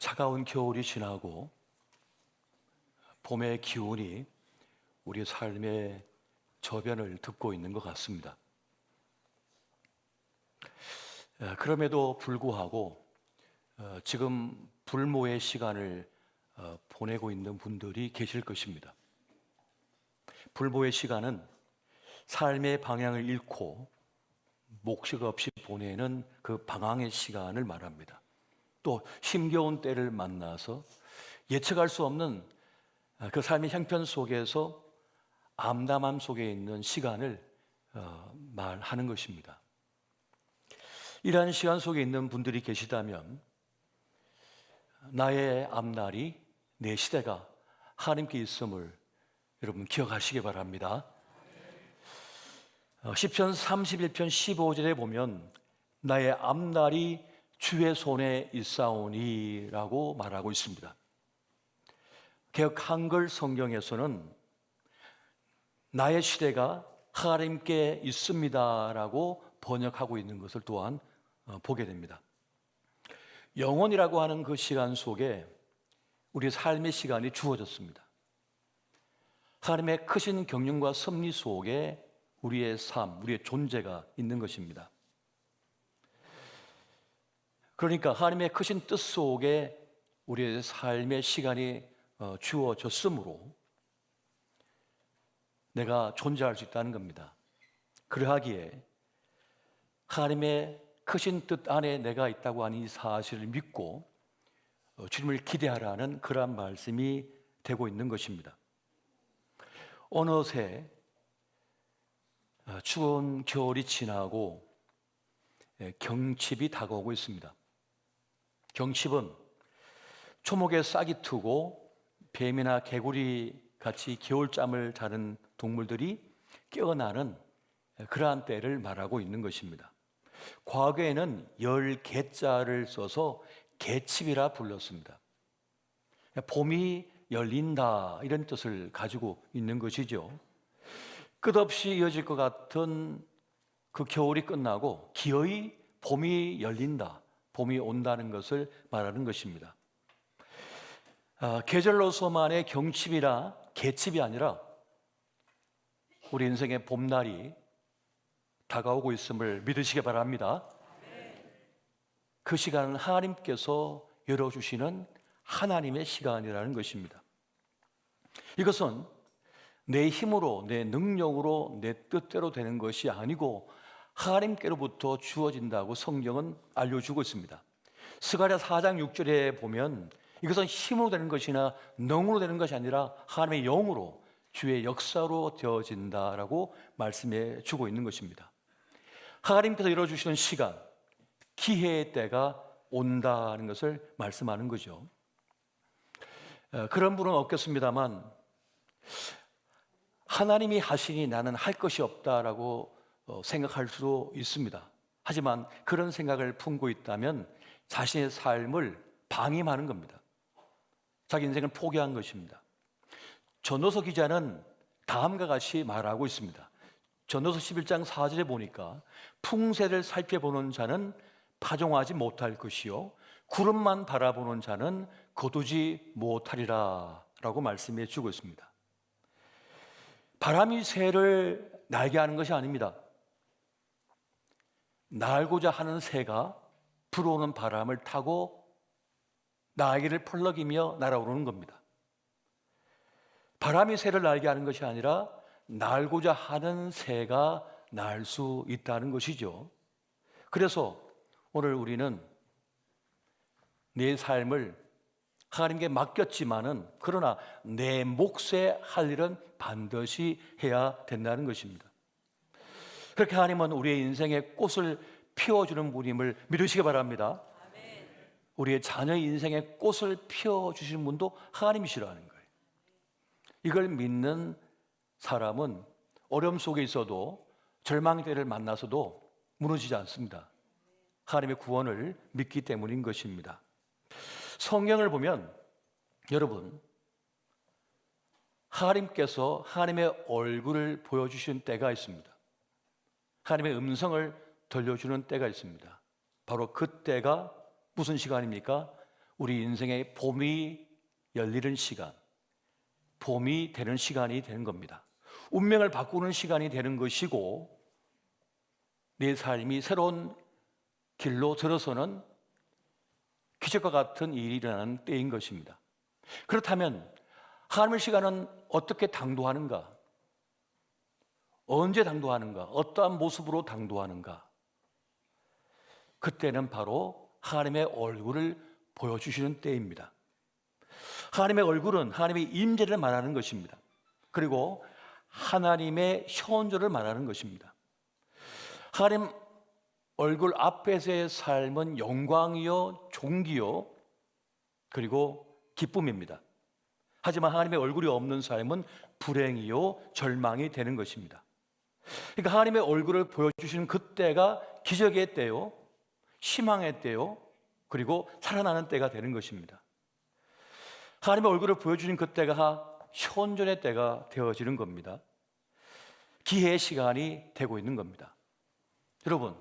차가운 겨울이 지나고 봄의 기운이 우리 삶의 저변을 덮고 있는 것 같습니다. 그럼에도 불구하고 지금 불모의 시간을 보내고 있는 분들이 계실 것입니다. 불모의 시간은 삶의 방향을 잃고 목적 없이 보내는 그 방황의 시간을 말합니다. 또 힘겨운 때를 만나서 예측할 수 없는 그 삶의 형편 속에서 암담함 속에 있는 시간을 말하는 것입니다. 이러한 시간 속에 있는 분들이 계시다면 나의 앞날이, 내 시대가 하나님께 있음을 여러분 기억하시기 바랍니다. 시편 31편 15절에 보면 나의 앞날이 주의 손에 있사오니 라고 말하고 있습니다. 개역 한글 성경에서는 나의 시대가 하나님께 있습니다 라고 번역하고 있는 것을 또한 보게 됩니다. 영원이라고 하는 그 시간 속에 우리 삶의 시간이 주어졌습니다. 하나님의 크신 경륜과 섭리 속에 우리의 삶, 우리의 존재가 있는 것입니다. 그러니까 하나님의 크신 뜻 속에 우리의 삶의 시간이 주어졌으므로 내가 존재할 수 있다는 겁니다. 그러하기에 하나님의 크신 뜻 안에 내가 있다고 하는 이 사실을 믿고 주님을 기대하라는 그러한 말씀이 되고 있는 것입니다. 어느새 추운 겨울이 지나고 경칩이 다가오고 있습니다. 경칩은 초목에 싹이 트고 뱀이나 개구리 같이 겨울잠을 자는 동물들이 깨어나는 그러한 때를 말하고 있는 것입니다. 과거에는 열개자를 써서 개칩이라 불렀습니다. 봄이 열린다 이런 뜻을 가지고 있는 것이죠. 끝없이 이어질 것 같은 그 겨울이 끝나고 기어이 봄이 열린다, 봄이 온다는 것을 말하는 것입니다. 계절로서만의 경칩이라 개칩이 아니라 우리 인생의 봄날이 다가오고 있음을 믿으시기 바랍니다. 그 시간은 하나님께서 열어주시는 하나님의 시간이라는 것입니다. 이것은 내 힘으로, 내 능력으로, 내 뜻대로 되는 것이 아니고 하나님께로부터 주어진다고 성경은 알려주고 있습니다. 스가랴 4장 6절에 보면 이것은 힘으로 되는 것이나 능으로 되는 것이 아니라 하나님의 영으로 주의 역사로 되어진다라고 말씀해 주고 있는 것입니다. 하나님께서 열어주시는 시간, 기회의 때가 온다는 것을 말씀하는 거죠. 그런 분은 없겠습니다만 하나님이 하시니 나는 할 것이 없다라고 생각할 수도 있습니다. 하지만 그런 생각을 품고 있다면 자신의 삶을 방임하는 겁니다. 자기 인생을 포기한 것입니다. 전도서 기자는 다음과 같이 말하고 있습니다. 전도서 11장 4절에 보니까 풍세를 살펴보는 자는 파종하지 못할 것이요 구름만 바라보는 자는 거두지 못하리라 라고 말씀해 주고 있습니다. 바람이 새를 날게 하는 것이 아닙니다. 날고자 하는 새가 불어오는 바람을 타고 날개를 펄럭이며 날아오르는 겁니다. 바람이 새를 날게 하는 것이 아니라 날고자 하는 새가 날 수 있다는 것이죠. 그래서 오늘 우리는 내 삶을 하나님께 맡겼지만은 그러나 내 몫에 할 일은 반드시 해야 된다는 것입니다. 그렇게 하나님은 우리의 인생의 꽃을 피워주는 분임을 믿으시기 바랍니다. 우리의 자녀의 인생의 꽃을 피워주시는 분도 하나님이시라는 거예요. 이걸 믿는 사람은 어려움 속에 있어도 절망의 때를 만나서도 무너지지 않습니다. 하나님의 구원을 믿기 때문인 것입니다. 성경을 보면 여러분 하나님께서 하나님의 얼굴을 보여주시는 때가 있습니다. 하나님의 음성을 들려주는 때가 있습니다. 바로 그때가 무슨 시간입니까? 우리 인생의 봄이 열리는 시간, 봄이 되는 시간이 되는 겁니다. 운명을 바꾸는 시간이 되는 것이고, 내 삶이 새로운 길로 들어서는 기적과 같은 일이 일어나는 때인 것입니다. 그렇다면 하나님의 시간은 어떻게 당도하는가? 언제 당도하는가? 어떠한 모습으로 당도하는가? 그때는 바로 하나님의 얼굴을 보여주시는 때입니다. 하나님의 얼굴은 하나님의 임재를 말하는 것입니다. 그리고 하나님의 현존을 말하는 것입니다. 하나님 얼굴 앞에서의 삶은 영광이요, 존귀요, 그리고 기쁨입니다. 하지만 하나님의 얼굴이 없는 삶은 불행이요, 절망이 되는 것입니다. 그러니까 하나님의 얼굴을 보여주시는 그때가 기적의 때요, 희망의 때요, 그리고 살아나는 때가 되는 것입니다. 하나님의 얼굴을 보여주신 그때가 현존의 때가 되어지는 겁니다. 기회의 시간이 되고 있는 겁니다. 여러분,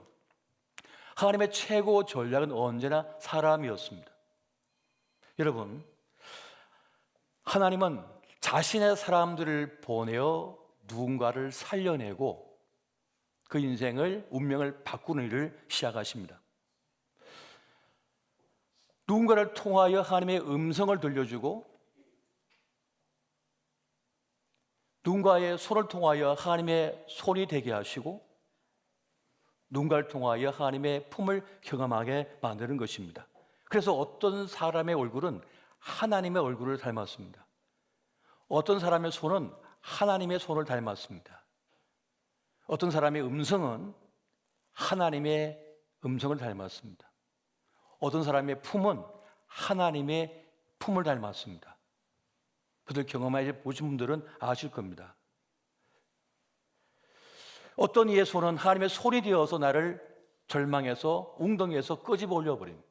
하나님의 최고 전략은 언제나 사람이었습니다. 여러분, 하나님은 자신의 사람들을 보내어 누군가를 살려내고 그 인생을, 운명을 바꾸는 일을 시작하십니다. 누군가를 통하여 하나님의 음성을 들려주고, 누군가의 손을 통하여 하나님의 손이 되게 하시고, 누군가를 통하여 하나님의 품을 경험하게 만드는 것입니다. 그래서 어떤 사람의 얼굴은 하나님의 얼굴을 닮았습니다. 어떤 사람의 손은 하나님의 손을 닮았습니다. 어떤 사람의 음성은 하나님의 음성을 닮았습니다. 어떤 사람의 품은 하나님의 품을 닮았습니다. 그들 경험해 보신 분들은 아실 겁니다. 어떤 이의 손은 하나님의 손이 되어서 나를 절망에서, 웅덩이에서 끄집어 올려버립니다.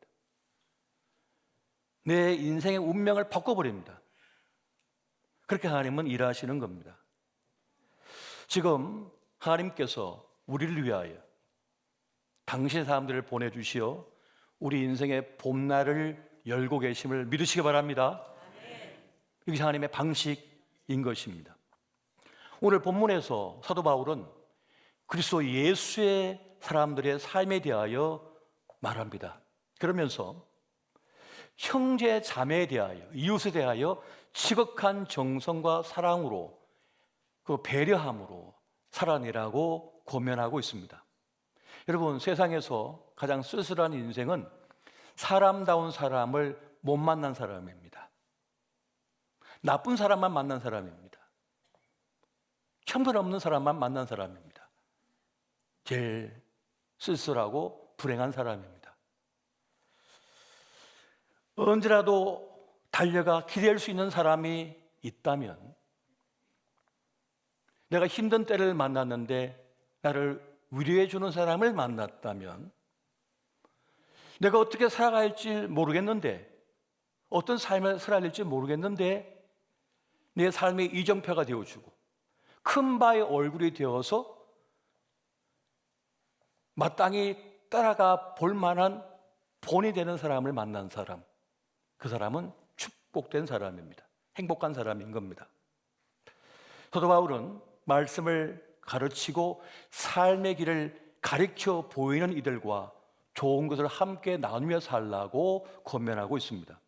내 인생의 운명을 바꿔버립니다. 그렇게 하나님은 일하시는 겁니다. 지금 하나님께서 우리를 위하여 당신의 사람들을 보내주시어 우리 인생의 봄날을 열고 계심을 믿으시기 바랍니다. 이것이 하나님의 방식인 것입니다. 오늘 본문에서 사도 바울은 그리스도 예수의 사람들의 삶에 대하여 말합니다. 그러면서 형제 자매에 대하여, 이웃에 대하여 지극한 정성과 사랑으로, 그 배려함으로 살아내라고 권면하고 있습니다. 여러분, 세상에서 가장 쓸쓸한 인생은 사람다운 사람을 못 만난 사람입니다. 나쁜 사람만 만난 사람입니다. 형편없는 사람만 만난 사람입니다. 제일 쓸쓸하고 불행한 사람입니다. 언제라도 달려가 기댈 수 있는 사람이 있다면, 내가 힘든 때를 만났는데 나를 위로해 주는 사람을 만났다면, 내가 어떻게 살아가야 할지 모르겠는데, 어떤 삶을 살아야 할지 모르겠는데 내 삶의 이정표가 되어주고 큰 바의 얼굴이 되어서 마땅히 따라가 볼 만한 본이 되는 사람을 만난 사람, 그 사람은 축복된 사람입니다. 행복한 사람인 겁니다. 사도 바울은 말씀을 가르치고 삶의 길을 가르쳐 보이는 이들과 좋은 것을 함께 나누며 살라고 권면하고 있습니다.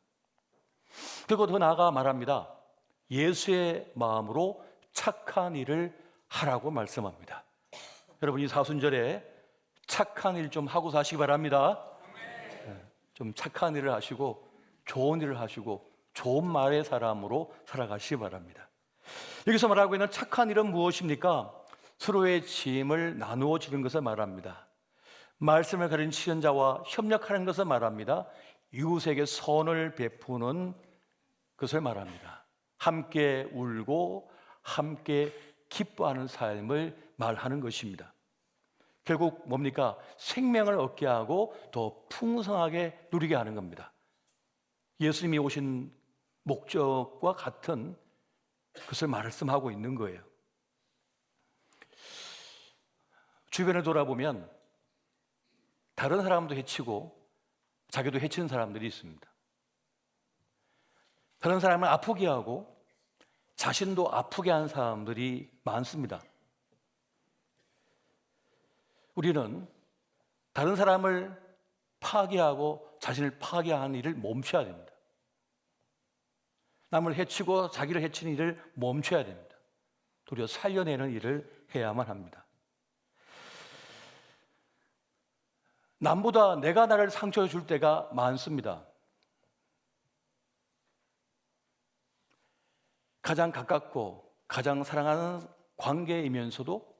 그리고 더 나아가 말합니다. 예수의 마음으로 착한 일을 하라고 말씀합니다. 여러분, 이 사순절에 착한 일 좀 하고 사시기 바랍니다. 좀 착한 일을 하시고 좋은 일을 하시고 좋은 말의 사람으로 살아가시기 바랍니다. 여기서 말하고 있는 착한 일은 무엇입니까? 서로의 짐을 나누어 주는 것을 말합니다. 말씀을 가르치는 자와 협력하는 것을 말합니다. 이웃에게 선을 베푸는 것을 말합니다. 함께 울고 함께 기뻐하는 삶을 말하는 것입니다. 결국 뭡니까? 생명을 얻게 하고 더 풍성하게 누리게 하는 겁니다. 예수님이 오신 목적과 같은 것을 말씀하고 있는 거예요. 주변을 돌아보면 다른 사람도 해치고 자기도 해치는 사람들이 있습니다. 다른 사람을 아프게 하고 자신도 아프게 하는 사람들이 많습니다. 우리는 다른 사람을 파괴하고 자신을 파괴하는 일을 멈춰야 됩니다. 남을 해치고 자기를 해치는 일을 멈춰야 됩니다. 도리어 살려내는 일을 해야만 합니다. 남보다 내가 나를 상처 줄 때가 많습니다. 가장 가깝고 가장 사랑하는 관계이면서도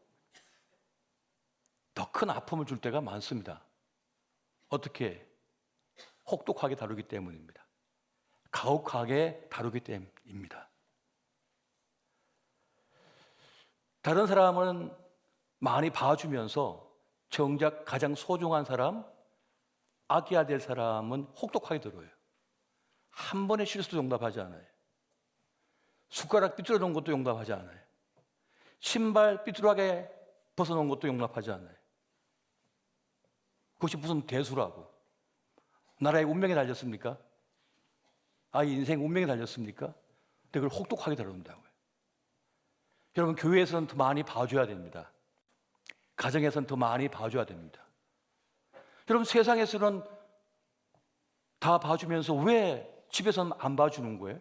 더 큰 아픔을 줄 때가 많습니다. 어떻게? 혹독하게 다루기 때문입니다. 가혹하게 다루기 때문입니다. 다른 사람은 많이 봐주면서 정작 가장 소중한 사람, 아껴야 될 사람은 혹독하게 다뤄요. 한 번의 실수도 용납하지 않아요. 숟가락 삐뚤어 놓은 것도 용납하지 않아요. 신발 삐뚤하게 벗어놓은 것도 용납하지 않아요. 그것이 무슨 대수라고. 나라의 운명에 달렸습니까? 아이 인생 운명에 달렸습니까? 근데 그걸 혹독하게 다룬다고요. 여러분, 교회에서는 더 많이 봐줘야 됩니다. 가정에서는 더 많이 봐줘야 됩니다. 여러분, 세상에서는 다 봐주면서 왜 집에서는 안 봐주는 거예요?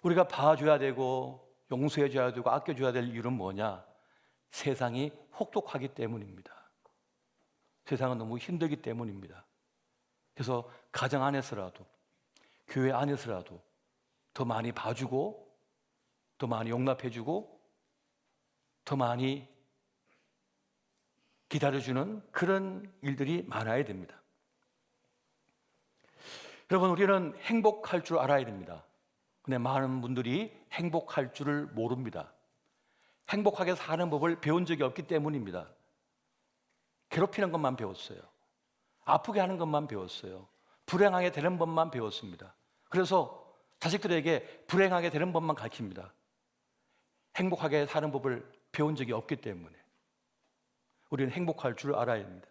우리가 봐줘야 되고 용서해줘야 되고 아껴줘야 될 이유는 뭐냐? 세상이 혹독하기 때문입니다. 세상은 너무 힘들기 때문입니다. 그래서 가정 안에서라도 교회 안에서라도 더 많이 봐주고 더 많이 용납해주고 더 많이 기다려주는 그런 일들이 많아야 됩니다. 여러분, 우리는 행복할 줄 알아야 됩니다. 근데 많은 분들이 행복할 줄을 모릅니다. 행복하게 사는 법을 배운 적이 없기 때문입니다. 괴롭히는 것만 배웠어요. 아프게 하는 것만 배웠어요. 불행하게 되는 법만 배웠습니다. 그래서 자식들에게 불행하게 되는 법만 가르칩니다. 행복하게 사는 법을 배운 적이 없기 때문에 우리는 행복할 줄 알아야 합니다.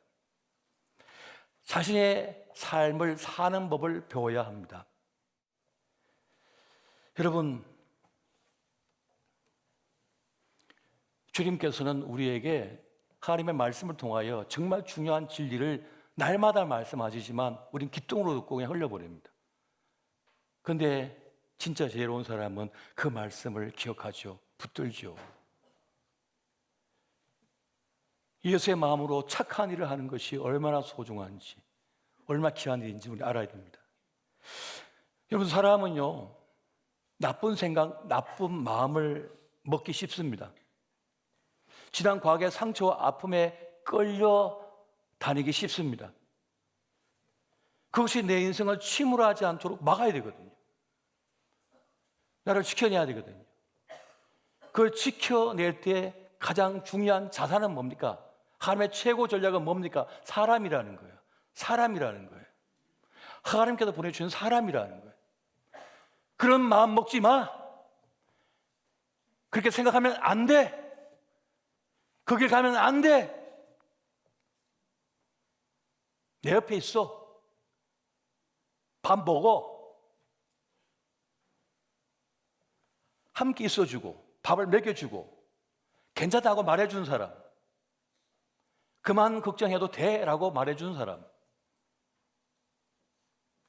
자신의 삶을 사는 법을 배워야 합니다. 여러분, 주님께서는 우리에게 하나님의 말씀을 통하여 정말 중요한 진리를 날마다 말씀하시지만 우린 귓등으로 듣고 그냥 흘려버립니다. 그런데 진짜 지혜로운 사람은 그 말씀을 기억하죠. 붙들죠. 예수의 마음으로 착한 일을 하는 것이 얼마나 소중한지, 얼마나 귀한 일인지 우리 알아야 됩니다. 여러분, 사람은요, 나쁜 생각, 나쁜 마음을 먹기 쉽습니다. 지난 과거의 상처와 아픔에 끌려 다니기 쉽습니다. 그것이 내 인생을 침울하지 않도록 막아야 되거든요. 나를 지켜내야 되거든요. 그걸 지켜낼 때 가장 중요한 자산은 뭡니까? 하나님의 최고 전략은 뭡니까? 사람이라는 거예요. 사람이라는 거예요. 하나님께서 보내주신 사람이라는 거예요. 그런 마음 먹지 마. 그렇게 생각하면 안 돼. 거길 가면 안 돼. 내 옆에 있어. 밥 먹어. 함께 있어주고 밥을 먹여주고 괜찮다고 말해주는 사람, 그만 걱정해도 돼라고 말해주는 사람,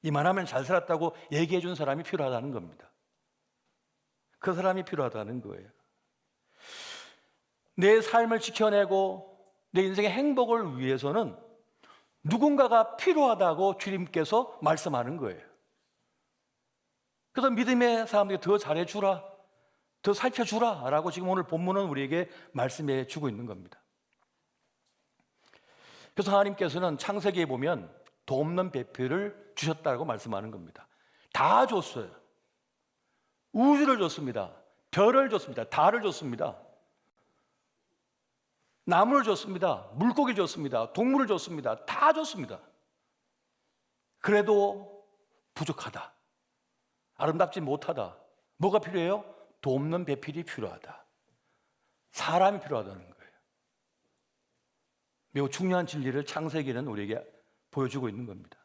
이만하면 잘 살았다고 얘기해주는 사람이 필요하다는 겁니다. 그 사람이 필요하다는 거예요. 내 삶을 지켜내고 내 인생의 행복을 위해서는 누군가가 필요하다고 주님께서 말씀하는 거예요. 그래서 믿음의 사람들이 더 잘해주라, 더 살펴주라 라고 지금 오늘 본문은 우리에게 말씀해 주고 있는 겁니다. 그래서 하나님께서는 창세기에 보면 돕는 배필을 주셨다고 말씀하는 겁니다. 다 줬어요. 우주를 줬습니다. 별을 줬습니다. 달을 줬습니다. 나무를 줬습니다. 물고기 줬습니다. 동물을 줬습니다. 다 줬습니다. 그래도 부족하다. 아름답지 못하다. 뭐가 필요해요? 돕는 배필이 필요하다. 사람이 필요하다는 거예요. 매우 중요한 진리를 창세기는 우리에게 보여주고 있는 겁니다.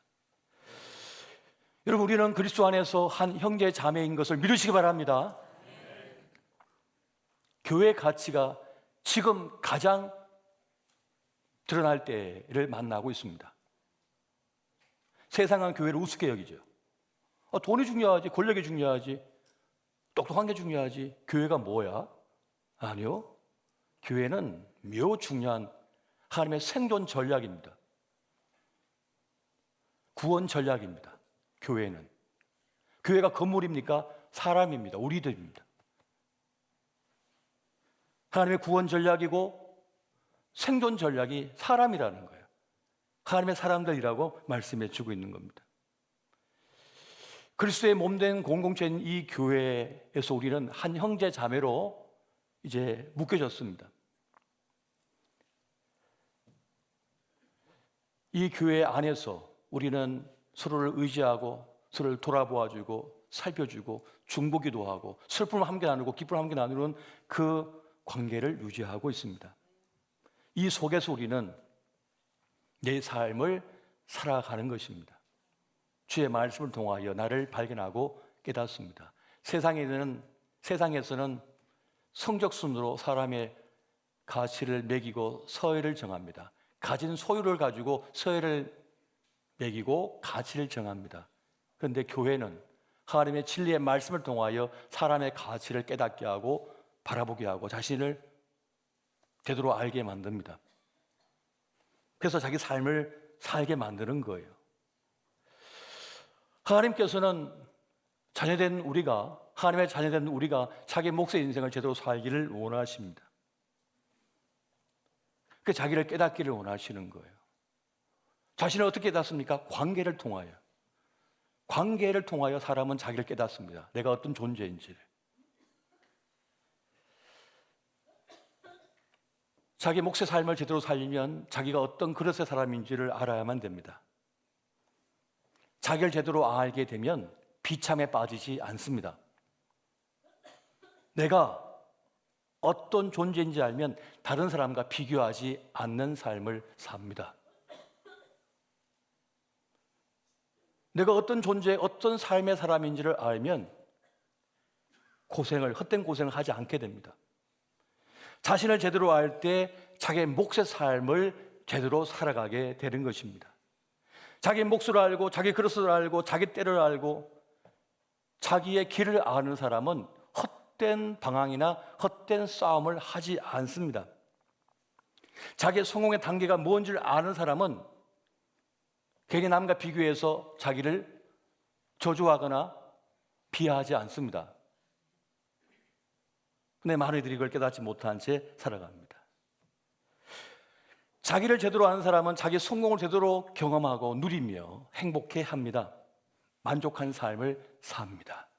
여러분, 우리는 그리스도 안에서 한 형제 자매인 것을 믿으시기 바랍니다. 교회의 가치가 지금 가장 드러날 때를 만나고 있습니다. 세상은 교회를 우습게 여기죠. 돈이 중요하지, 권력이 중요하지, 똑똑한 게 중요하지. 교회가 뭐야? 아니요. 교회는 매우 중요한 하나님의 생존 전략입니다. 구원 전략입니다. 교회는. 교회가 건물입니까? 사람입니다. 우리들입니다. 하나님의 구원 전략이고 생존 전략이 사람이라는 거예요. 하나님의 사람들이라고 말씀해 주고 있는 겁니다. 그리스도의 몸된 공동체인 이 교회에서 우리는 한 형제 자매로 이제 묶여졌습니다. 이 교회 안에서 우리는 서로를 의지하고 서로를 돌아보아주고 살펴주고 중보기도 하고 슬픔을 함께 나누고 기쁨을 함께 나누는 그 관계를 유지하고 있습니다. 이 속에서 우리는 내 삶을 살아가는 것입니다. 주의 말씀을 통하여 나를 발견하고 깨닫습니다. 세상에서는 성적순으로 사람의 가치를 매기고 서열을 정합니다. 가진 소유를 가지고 서열을 매기고 가치를 정합니다. 그런데 교회는 하나님의 진리의 말씀을 통하여 사람의 가치를 깨닫게 하고 바라보게 하고 자신을 제대로 알게 만듭니다. 그래서 자기 삶을 살게 만드는 거예요. 하나님께서는 하나님의 자녀된 우리가 자기 몫의 인생을 제대로 살기를 원하십니다. 그 자기를 깨닫기를 원하시는 거예요. 자신을 어떻게 깨닫습니까? 관계를 통하여. 관계를 통하여 사람은 자기를 깨닫습니다. 내가 어떤 존재인지를. 자기 몫의 삶을 제대로 살리면 자기가 어떤 그릇의 사람인지를 알아야만 됩니다. 자기를 제대로 알게 되면 비참에 빠지지 않습니다. 내가 어떤 존재인지 알면 다른 사람과 비교하지 않는 삶을 삽니다. 내가 어떤 존재, 어떤 삶의 사람인지를 알면 헛된 고생을 하지 않게 됩니다. 자신을 제대로 알 때 자기의 몫의 삶을 제대로 살아가게 되는 것입니다. 자기 몫을 알고 자기 그릇을 알고 자기 때를 알고 자기의 길을 아는 사람은 헛된 방황이나 헛된 싸움을 하지 않습니다. 자기의 성공의 단계가 뭔지를 아는 사람은 괜히 남과 비교해서 자기를 저주하거나 비하하지 않습니다. 근데 많은 이들이 이걸 깨닫지 못한 채 살아갑니다. 자기를 제대로 아는 사람은 자기 성공을 제대로 경험하고 누리며 행복해합니다. 만족한 삶을 삽니다.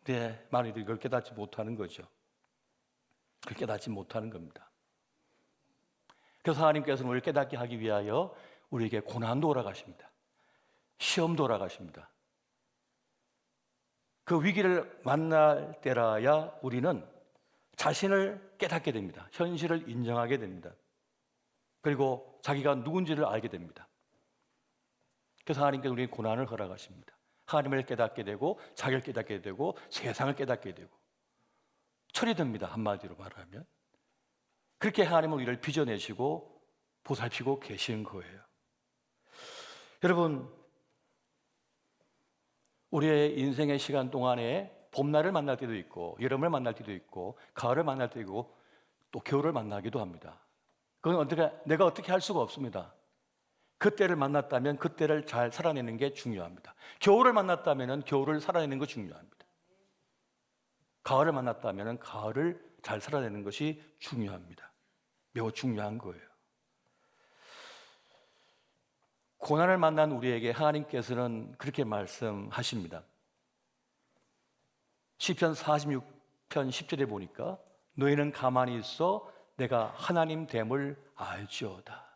근데 많은 이들이 이걸 깨닫지 못하는 거죠. 그걸 깨닫지 못하는 겁니다. 그래서 하나님께서는 우리를 깨닫게 하기 위하여 우리에게 고난도 오라가십니다. 시험도 오라가십니다. 그 위기를 만날 때라야 우리는 자신을 깨닫게 됩니다. 현실을 인정하게 됩니다. 그리고 자기가 누군지를 알게 됩니다. 그래서 하나님께서 우리에게 고난을 허락하십니다. 하나님을 깨닫게 되고 자기를 깨닫게 되고 세상을 깨닫게 되고 철이 듭니다. 한마디로 말하면. 그렇게 하나님은 우리를 빚어내시고 보살피고 계시는 거예요. 여러분, 우리의 인생의 시간 동안에 봄날을 만날 때도 있고 여름을 만날 때도 있고 가을을 만날 때도 있고 또 겨울을 만나기도 합니다. 그건 내가 어떻게 할 수가 없습니다. 그때를 만났다면 그때를 잘 살아내는 게 중요합니다. 겨울을 만났다면 겨울을 살아내는 거 중요합니다. 가을을 만났다면 가을을 잘 살아내는 것이 중요합니다. 매우 중요한 거예요. 고난을 만난 우리에게 하나님께서는 그렇게 말씀하십니다. 시편 46편 10절에 보니까 너희는 가만히 있어 내가 하나님 됨을 알지어다.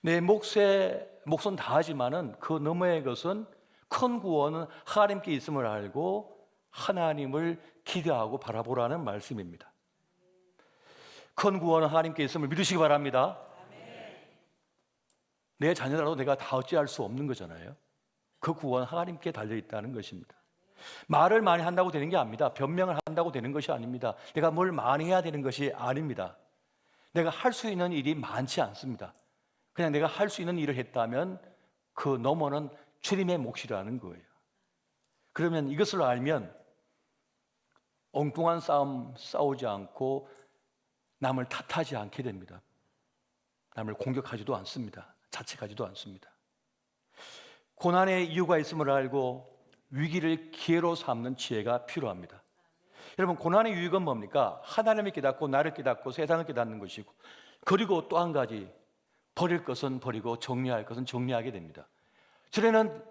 내 몫은 다하지만은 그 너머의 것은 큰 구원은 하나님께 있음을 알고 하나님을 기대하고 바라보라는 말씀입니다. 큰 구원은 하나님께 있음을 믿으시기 바랍니다. 내 자녀라도 내가 다 어찌할 수 없는 거잖아요. 그 구원 하나님께 달려 있다는 것입니다. 말을 많이 한다고 되는 게 아닙니다. 변명을 한다고 되는 것이 아닙니다. 내가 뭘 많이 해야 되는 것이 아닙니다. 내가 할 수 있는 일이 많지 않습니다. 그냥 내가 할 수 있는 일을 했다면 그 너머는 주님의 몫이라는 거예요. 그러면 이것을 알면 엉뚱한 싸움 싸우지 않고 남을 탓하지 않게 됩니다. 남을 공격하지도 않습니다. 자책하지도 않습니다. 고난의 이유가 있음을 알고 위기를 기회로 삼는 지혜가 필요합니다. 여러분, 고난의 유익은 뭡니까? 하나님을 깨닫고 나를 깨닫고 세상을 깨닫는 것이고, 그리고 또 한 가지, 버릴 것은 버리고 정리할 것은 정리하게 됩니다. 전에는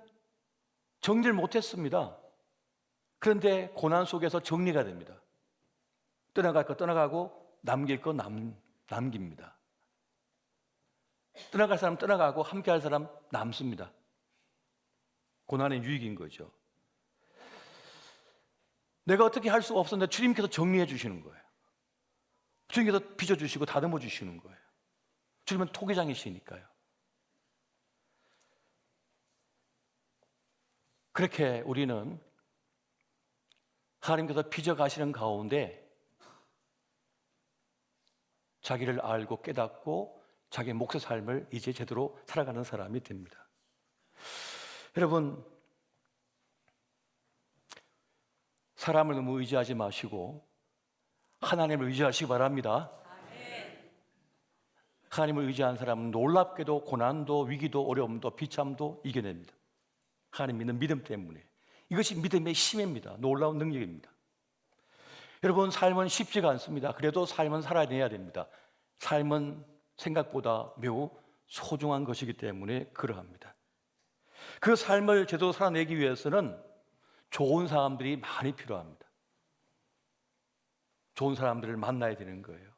정리를 못했습니다. 그런데 고난 속에서 정리가 됩니다. 떠나갈 거 떠나가고 남길 거 남깁니다. 떠나갈 사람 떠나가고 함께할 사람 남습니다. 고난의 유익인 거죠. 내가 어떻게 할 수가 없었는데 주님께서 정리해 주시는 거예요. 주님께서 빚어주시고 다듬어 주시는 거예요. 주님은 토기장이시니까요. 그렇게 우리는 하나님께서 빚어 가시는 가운데 자기를 알고 깨닫고 자기의 몫의 삶을 이제 제대로 살아가는 사람이 됩니다. 여러분, 사람을 너무 의지하지 마시고 하나님을 의지하시기 바랍니다. 하나님을 의지한 사람은 놀랍게도 고난도 위기도 어려움도 비참도 이겨냅니다. 하나님 믿는 믿음 때문에. 이것이 믿음의 힘입니다. 놀라운 능력입니다. 여러분, 삶은 쉽지가 않습니다. 그래도 삶은 살아내야 됩니다. 삶은 생각보다 매우 소중한 것이기 때문에 그러합니다. 그 삶을 제대로 살아내기 위해서는 좋은 사람들이 많이 필요합니다. 좋은 사람들을 만나야 되는 거예요.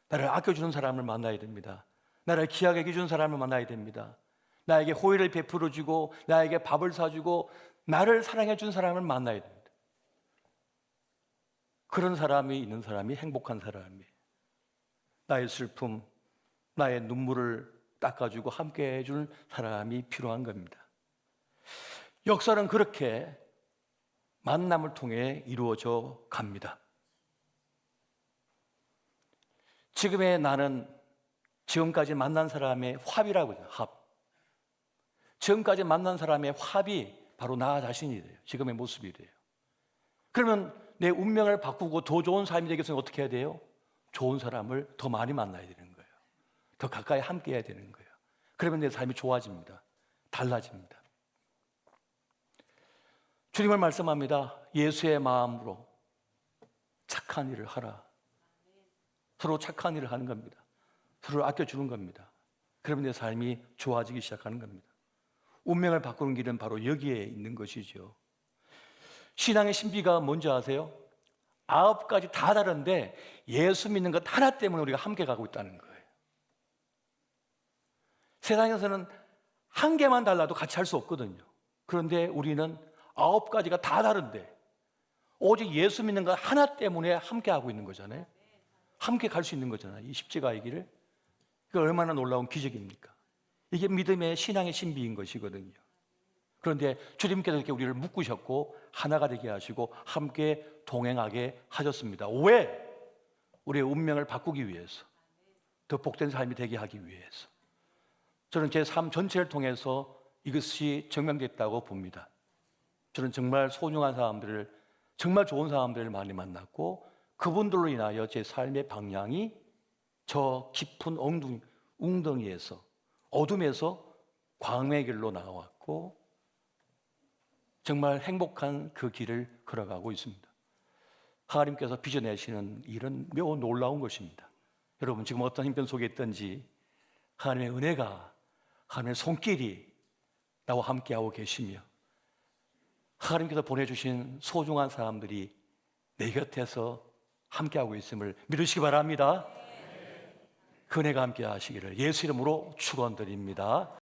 나를 아껴주는 사람을 만나야 됩니다. 나를 귀하게 여겨주는 사람을 만나야 됩니다. 나에게 호의를 베풀어주고 나에게 밥을 사주고 나를 사랑해준 사람을 만나야 됩니다. 그런 사람이 있는 사람이 행복한 사람이에요. 나의 슬픔, 나의 눈물을 닦아주고 함께 해줄 사람이 필요한 겁니다. 역사는 그렇게 만남을 통해 이루어져 갑니다. 지금의 나는 지금까지 만난 사람의 합이라고 해요. 합. 지금까지 만난 사람의 합이 바로 나 자신이 돼요. 지금의 모습이 돼요. 그러면 내 운명을 바꾸고 더 좋은 삶이 되기 위해서는 어떻게 해야 돼요? 좋은 사람을 더 많이 만나야 되는 거예요. 더 가까이 함께 해야 되는 거예요. 그러면 내 삶이 좋아집니다. 달라집니다. 주님을 말씀합니다. 예수의 마음으로 착한 일을 하라. 서로 착한 일을 하는 겁니다. 서로를 아껴주는 겁니다. 그러면 내 삶이 좋아지기 시작하는 겁니다. 운명을 바꾸는 길은 바로 여기에 있는 것이죠. 신앙의 신비가 뭔지 아세요? 9가지 다 다른데 예수 믿는 것 하나 때문에 우리가 함께 가고 있다는 거예요. 세상에서는 한 개만 달라도 같이 할 수 없거든요. 그런데 우리는 9가지가 다 다른데 오직 예수 믿는 것 하나 때문에 함께 하고 있는 거잖아요. 함께 갈 수 있는 거잖아요. 이 십자가의 길을. 그 얼마나 놀라운 기적입니까? 이게 믿음의 신앙의 신비인 것이거든요. 그런데 주님께서 이렇게 우리를 묶으셨고 하나가 되게 하시고 함께 동행하게 하셨습니다. 왜? 우리의 운명을 바꾸기 위해서, 더 복된 삶이 되게 하기 위해서. 저는 제 삶 전체를 통해서 이것이 증명됐다고 봅니다. 저는 정말 소중한 사람들을, 정말 좋은 사람들을 많이 만났고 그분들로 인하여 제 삶의 방향이 저 깊은 웅덩이에서, 어둠에서 광명의 길로 나왔고 정말 행복한 그 길을 걸어가고 있습니다. 하나님께서 빚어내시는 일은 매우 놀라운 것입니다. 여러분, 지금 어떤 힘든 속에 있든지 하나님의 은혜가, 하나님의 손길이 나와 함께하고 계시며 하나님께서 보내주신 소중한 사람들이 내 곁에서 함께하고 있음을 믿으시기 바랍니다. 그 은혜가 함께 하시기를 예수 이름으로 축원드립니다.